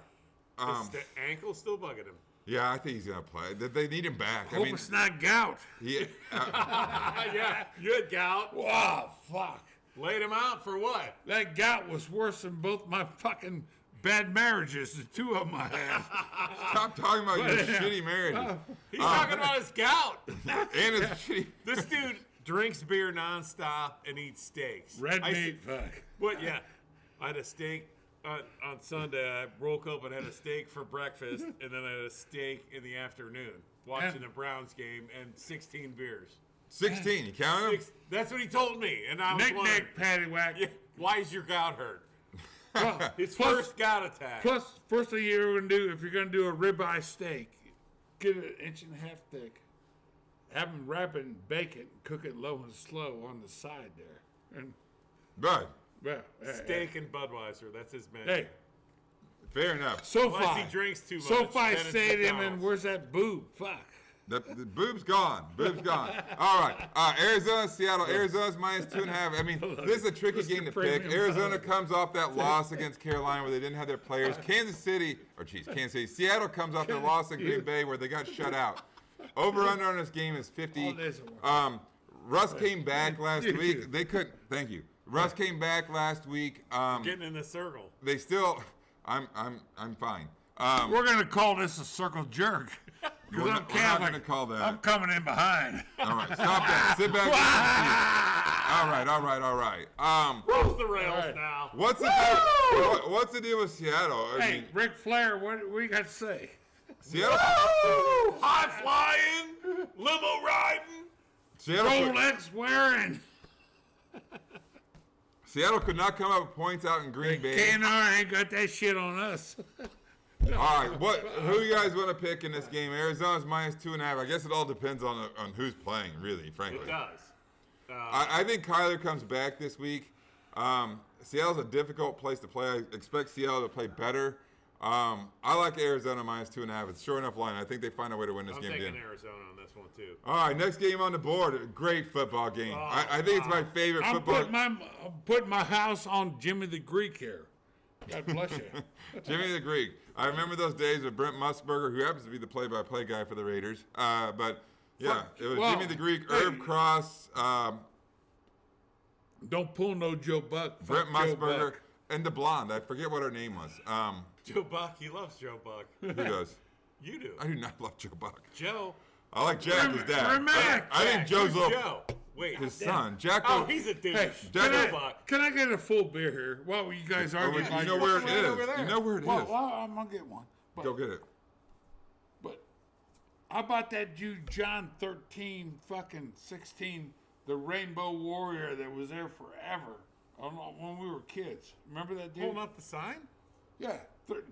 Kyler? Is the ankle still bugging him? Yeah, I think he's going to play. They need him back. Hope it's not gout. he, Yeah, you had gout. Wow, fuck. Laid him out for what? That gout was worse than both my fucking bad marriages, the two of them I had. stop talking about your shitty marriages. He's talking about his gout. And his shitty. This dude drinks beer nonstop and eats steaks. Red meat, fuck. What? Yeah, I had a steak on Sunday. I woke up and had a steak for breakfast, and then I had a steak in the afternoon watching the Browns game and 16 beers. 16, you counting them? That's what he told me, and I was Nick, wondering, Nick, paddywhack. yeah, why is your gout hurt? His first God attack. Plus, first thing you're gonna do if you're gonna do a ribeye steak, get it 1.5 inches thick. Have them wrap it in bacon, and cook it low and slow on the side there. And Right. well, Steak and Budweiser. That's his menu. hey, Fair enough. SoFi. Unless he drinks too much. SoFi then it's Stadium, and McDonald's. where's that boob? Fuck. The boob's gone. Boob's gone. All right. Arizona, Seattle. Arizona's -2.5. I mean, this is a tricky Mr. game to Premium pick. Arizona Product. comes off that loss against Carolina where they didn't have their players. Kansas City. Seattle comes off their loss in Green Bay where they got shut out. Over/under on this game is 50. Oh, there's a word. Russ came back last week. They couldn't. Thank you. Russ came back last week. Getting in the circle. They still. I'm fine. We're gonna call this a circle jerk. We're I'm not Catholic. gonna call that. I'm coming in behind. All right, stop that. Sit back. All right. Off the rails right. now. What's the deal? What's the deal with Seattle? I Hey, mean, Ric Flair, what do you got to say? Seattle. High flying, limo riding. Rolex wearing. Seattle could not come up with points out in Green Bay. KNR ain't got that shit on us. All right, who you guys want to pick in this game? Arizona's -2.5. I guess it all depends on who's playing, really, frankly. It does. I think Kyler comes back this week. Seattle's a difficult place to play. I expect Seattle to play better. I like Arizona -2.5. It's a sure enough line. I think they find a way to win this I'm game taking again. Arizona on this one too. All right, next game on the board. A great football game. I think it's my favorite I'm football. putting my house on Jimmy the Greek here. God bless you. Jimmy the Greek. I remember those days with Brent Musburger, who happens to be the play-by-play guy for the Raiders. But yeah, it was Well, Jimmy the Greek, hey. Irv Cross, Don't pull no Joe Buck. Fuck Brent Joe Musburger, Buck. and the blonde. I forget what her name was. Joe Buck, he loves Joe Buck. Who does? You do. I do not love Joe Buck. Joe. I like Jack, his dad. Remax. I think Jack, Joe's who's little, Joe. Wait. his son. Jack. Oh, he's a douche. Hey, Jack- Joe Buck. can I get a full beer here? While you guys Oh, argue? you know where it right over is. there. You know where it is. Well, I'm gonna get one. But, Go get it. But how about that dude John 13 fucking 16, the Rainbow Warrior that was there forever? I don't know, when we were kids. Remember that dude? Pulling up the sign? Yeah,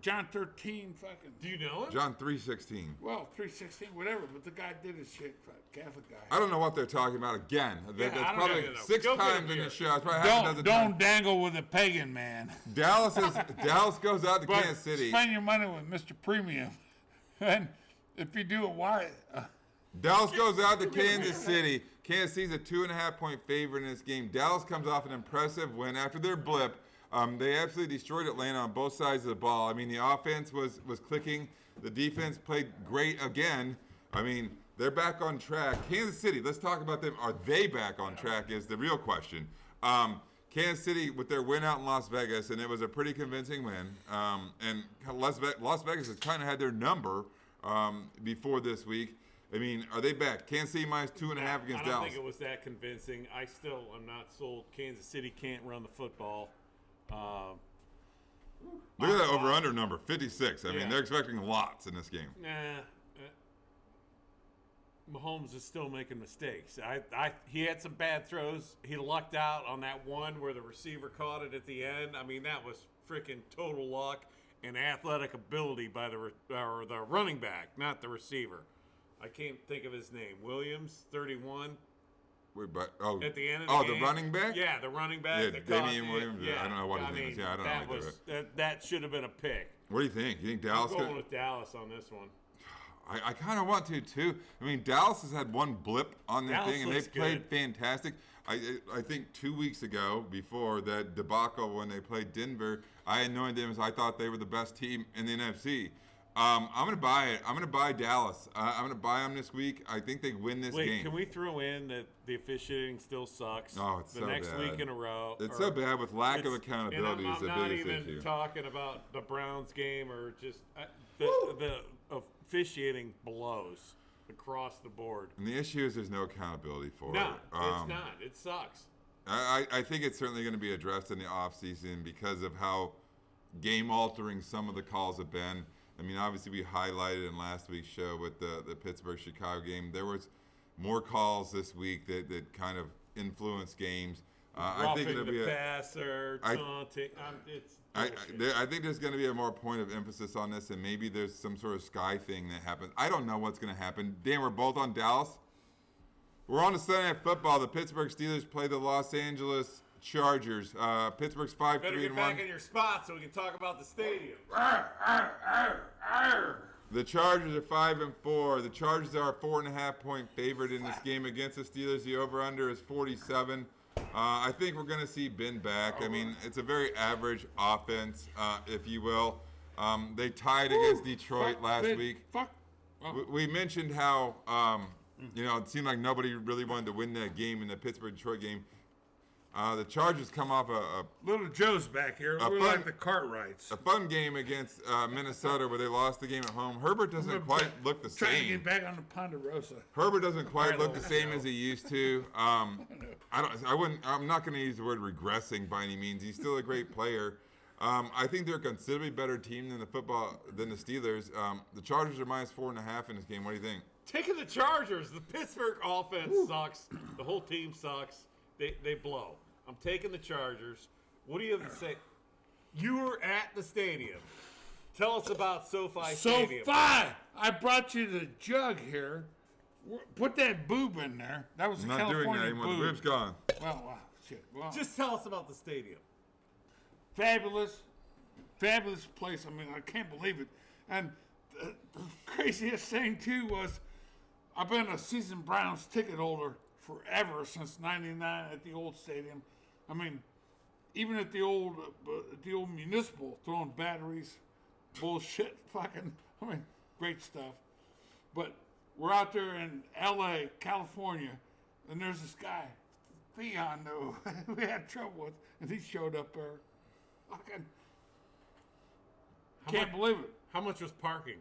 John 13 fucking. Do you know him? John 3:16. Well, 316, whatever. But the guy did his shit. Catholic guy. I don't know what they're talking about again. That's I don't probably know. 6 Go get a times in beer. the show. It's probably half a dozen times. Don't dangle with a pagan man. Dallas goes out to But Kansas City. spend your money with Mr. Premium. And if you do it, why? Dallas goes out to Kansas City. Kansas City's a 2.5-point favorite in this game. Dallas comes off an impressive win after their blip. They absolutely destroyed Atlanta on both sides of the ball. I mean, the offense was clicking. The defense played great again. I mean, they're back on track. Kansas City, let's talk about them. Are they back on track is the real question. Kansas City with their win out in Las Vegas, and it was a pretty convincing win. And Las Vegas has kind of had their number before this week. I mean, are they back? Kansas City -2.5 against I don't Dallas. think it was that convincing. I still am not sold. Kansas City can't run the football. Look at that over/under number, 56. I mean, Yeah. they're expecting lots in this game. Mahomes is still making mistakes. He had some bad throws. He lucked out on that one where the receiver caught it at the end. I mean, that was freaking total luck and athletic ability by the running back, not the receiver. I can't think of his name. Williams, 31. Wait, but At the end of the game. the running back? Yeah, the running back. Yeah, that Damian caught Williams. I don't know what his name is. Yeah, I don't know either. That should have been a pick. What do you think? You think I'm Dallas going could? with Dallas on this one. I kind of want to too. I mean, Dallas has had one blip on their Dallas thing, and they looks played good. fantastic. I think 2 weeks ago, before that debacle when they played Denver, I anointed them as I thought they were the best team in the NFC. I'm gonna buy it. I'm gonna buy Dallas. I'm gonna buy them this week. I think they win this Wait, game. can we throw in that the officiating still sucks? Oh, it's the so next bad. week in a row. It's or- so bad with lack of It's- accountability and is the I'm not biggest even issue. talking about the Browns game or just the officiating blows across the board. And the issue is there's no accountability for No, it. it's not. It sucks. I think it's certainly going to be addressed in the offseason because of how game-altering some of the calls have been. I mean, obviously we highlighted in last week's show with the Pittsburgh-Chicago game. There was more calls this week that kind of influenced games. I think it'll the be passer, taunting. It's I think there's going to be a more point of emphasis on this, and maybe there's some sort of sky thing that happens. I don't know what's going to happen. Dan, we're both on Dallas. We're on the Sunday Night Football. The Pittsburgh Steelers play the Los Angeles Chargers. Pittsburgh's 5-3-1. better get back in your spot so we can talk about the stadium. The Chargers are 5-4. The Chargers are a 4.5-point favorite in this game against the Steelers. The over/under is 47. I think we're going to see Ben back. I mean, it's a very average offense, if you will. They tied against Detroit last week. We mentioned how, it seemed like nobody really wanted to win that game in the Pittsburgh-Detroit game. The Chargers come off a Little Joe's back here. We're like the Cartwrights. a fun game against Minnesota where they lost the game at home. Herbert doesn't quite look the same. Trying to get back on the Ponderosa. Herbert doesn't quite look the same as he used to. I'm not going to use the word regressing by any means. He's still a great player. I think they're a considerably better team than the Steelers. The Chargers are -4.5 in this game. What do you think? Taking the Chargers. The Pittsburgh offense sucks. The whole team sucks. They blow. I'm taking the Chargers. What do you have to say? You were at the stadium. Tell us about SoFi Stadium. SoFi! I brought you the jug here. Put that boob in there. That was I'm a not doing California that anymore. boob. The boob's gone. Well, shit. Well, Just tell us about the stadium. fabulous place. I mean, I can't believe it. And the craziest thing, too, was I've been a season Browns ticket holder forever, since '99 at the old stadium. I mean, even at the old municipal, throwing batteries, bullshit, great stuff. But we're out there in L.A., California, and there's this guy, Theon, though, we had trouble with, and he showed up there. Can't believe it. How much was parking?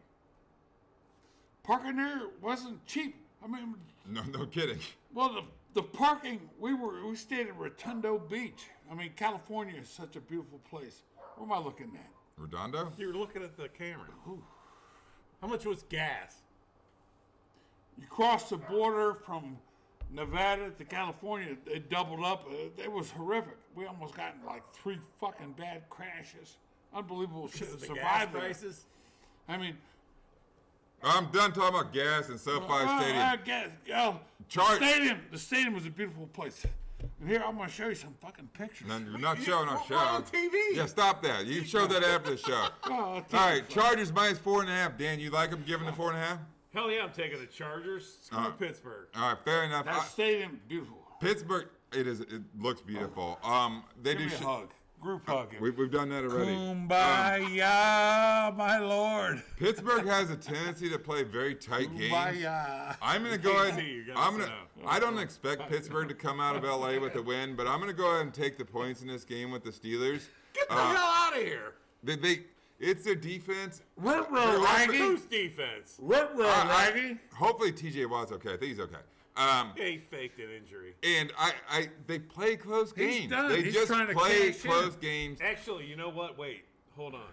Parking there wasn't cheap. I mean, No kidding. well, the parking, we stayed at Redondo Beach. I mean, California is such a beautiful place. What am I looking at? Redondo? You're looking at the camera. How much was gas? You cross the border from Nevada to California, it doubled up. It was horrific. We almost got in like 3 fucking bad crashes. Unbelievable shit. The gas Survived it. prices? I mean, I'm done talking about gas and SoFi Stadium. The stadium was a beautiful place. And here, I'm going to show you some fucking pictures. No, you're not showing our show. on TV. Yeah, stop that. You show that after the show. All right, Chargers -4.5. Dan, you like them giving the 4.5? Hell yeah, I'm taking the Chargers. Screw Pittsburgh. All right, fair enough. That stadium, beautiful. Pittsburgh, it looks beautiful. They Give do. me a hug. Group hug. We've done that already. Kumbaya, my lord. Pittsburgh has a tendency to play very tight games. Kumbaya. I'm going to go ahead. I I don't expect Pittsburgh to come out of LA with a win, but I'm going to go ahead and take the points in this game with the Steelers. Get the hell out of here. It's their defense. Who's defense? Hopefully TJ Watt's okay. I think he's okay. He faked an injury. And they play close games. done. They He's just trying to play cash in. close games. Actually, you know what? Wait, hold on.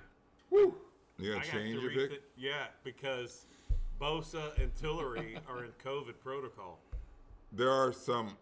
Woo. You I gonna have change to your pick? Yeah, because Bosa and Tillery are in COVID protocol. There are some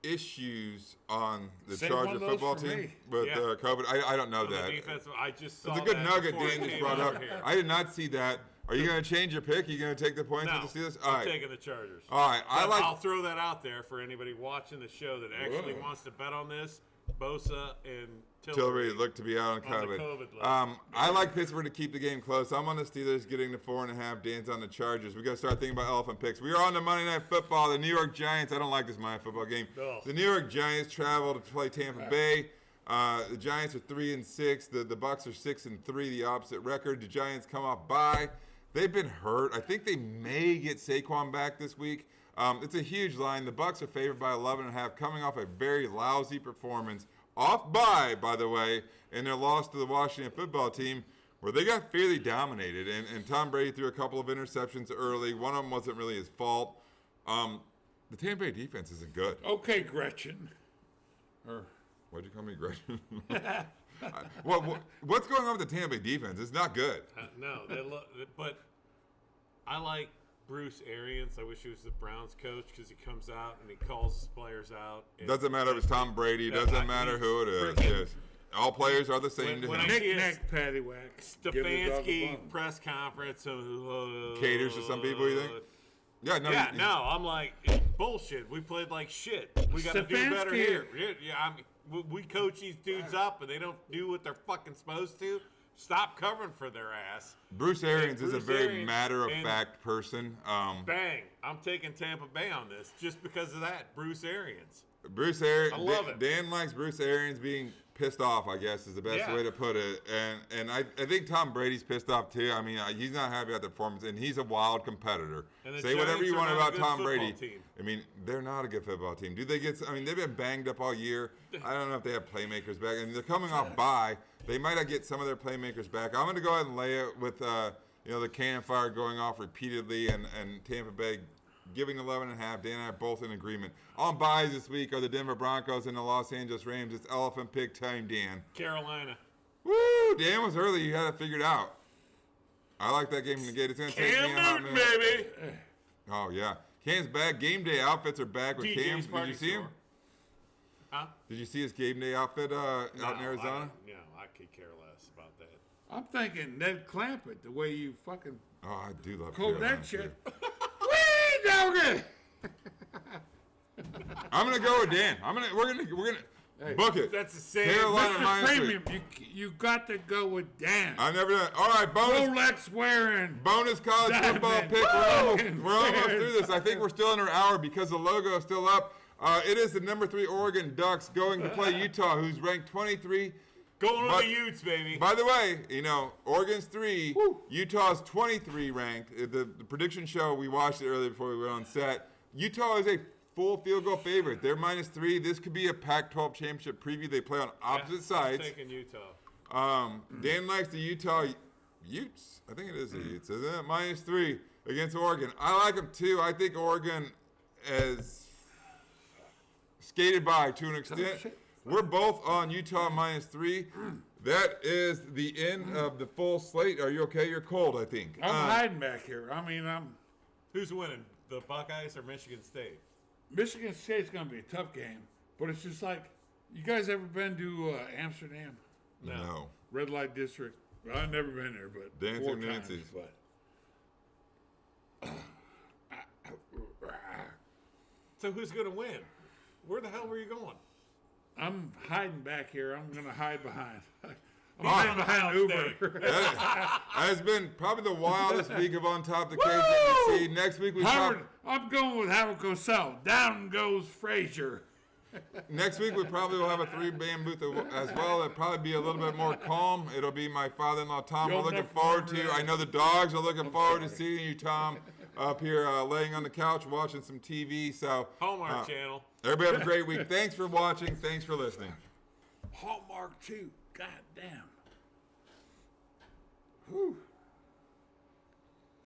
issues on the Save Charger one of those football for team me. with Yeah. COVID. I don't know On the that. defense, I just saw It's a good that nugget before I Dan just came brought out up. here. I did not see that. Are you going to change your pick? Are you going to take the points No, with the Steelers? All I'm right. taking the Chargers. All right. I'll throw that out there for anybody watching the show that actually Whoa. wants to bet on this. Bosa and Tillery looked to be out on on the COVID. COVID list. I like Pittsburgh to keep the game close. I'm on the Steelers getting the 4.5. Dan's on the Chargers. We got to start thinking about elephant picks. We are on the Monday Night Football. The New York Giants. I don't like this Monday Night Football game. No. The New York Giants travel to play Tampa Bay. The Giants are 3-6. The Bucks are 6-3. The opposite record. The Giants come off bye. They've been hurt. I think they may get Saquon back this week. It's a huge line. The Bucks are favored by 11.5, coming off a very lousy performance off by the way, in their loss to the Washington football team, where they got fairly dominated. And Tom Brady threw a couple of interceptions early. One of them wasn't really his fault. The Tampa Bay defense isn't good. Okay, Gretchen. Why'd you call me Gretchen? What's going on with the Tampa Bay defense? It's not good. No, they look, but I like Bruce Arians. I wish he was the Browns coach because he comes out and he calls his players out. Doesn't matter if it's Tom Brady. Doesn't matter who it is. Yes. All players are the same to when him. I- Knick-knack, paddywhack. Give the dog a Stefanski bone. press conference. Caters to some people, you think? Yeah, no. Yeah, no. I'm like, bullshit. We played like shit. We got to do better Stefanski- here. Yeah, I mean, we coach these dudes up, and they don't do what they're fucking supposed to. Stop covering for their ass. Bruce Arians is a Bruce very Arians matter-of-fact person. Bang! I'm taking Tampa Bay on this just because of that. Bruce Arians. Bruce Arians. I love it. Dan likes Bruce Arians being pissed off, I guess, is the best way to put it. And I think Tom Brady's pissed off too. I mean, he's not happy with the performance, and he's a wild competitor. And the Say whatever Giants you are want not a about good Tom football Brady. team. I mean, they're not a good football team. Do they get? I mean, they've been banged up all year. I don't know if they have playmakers back, and they're coming off bye. They might not get some of their playmakers back. I'm going to go ahead and lay it with the cannon fire going off repeatedly, and Tampa Bay giving 11.5. Dan and I are both in agreement. On buys this week are the Denver Broncos and the Los Angeles Rams. It's elephant pick time, Dan. Carolina. Woo! Dan was early. You had it figured out. I like that game from the gate. It's going to take me a hot Cam Newton, minute. baby. Oh, yeah. Cam's back. Game day outfits are back with Cam. DJ's Did party you see him? store. Huh? Did you see his game day outfit out in Arizona? I could care less about that. I'm thinking Ned Clampett, the way you fucking Oh, I do love quote Carolina, that shit. too. Wee doggy! I'm gonna go with Dan. We're gonna book it. That's the same. Carolina Mr. minus Premium, 3. you got to go with Dan. I've never done. All right, bonus Rolex wearing. college football Diamond. pick. Woo! We're almost through this. I think we're still in our hour because the logo is still up. It is the number 3 Oregon Ducks going to play Utah, who's ranked 23. Going But- with the Utes, baby. By the way, Oregon's 3, Utah's 23 ranked. The prediction show, we watched it earlier before we went on set. Utah is a full field goal favorite. They're -3. This could be a Pac-12 championship preview. They play on opposite I'm sides. taking Utah. Dan likes the Utah Utes. I think it is the Utes, isn't it? -3 against Oregon. I like them too. I think Oregon has skated by to an extent. We're both on Utah -3. That is the end of the full slate. Are you okay? You're cold, I think. I'm hiding back here. I mean, Who's winning? The Buckeyes or Michigan State? Michigan State's going to be a tough game, but it's just like, you guys ever been to Amsterdam? No. Red Light District? Well, I've never been there, but Dancing 4 times. Nancy's. But So who's going to win? Where the hell were you going? I'm hiding back here. I'm going to hide behind. I'm All hiding right. behind Uber. That has been probably the wildest week of On Top of the Cage that you see. Next week we Howard, I'm going with Howard Cosell. Down goes Frazier. Next week we probably will have a 3-man booth as well. It'll probably be a little bit more calm. It'll be my father-in-law Tom. You'll We're looking never forward to. remember that. I know the dogs are looking forward to seeing you, Tom, up here laying on the couch watching some TV. So Hallmark Channel. everybody have a great week. Thanks for watching. Thanks for listening. Hallmark 2. God damn. Whew.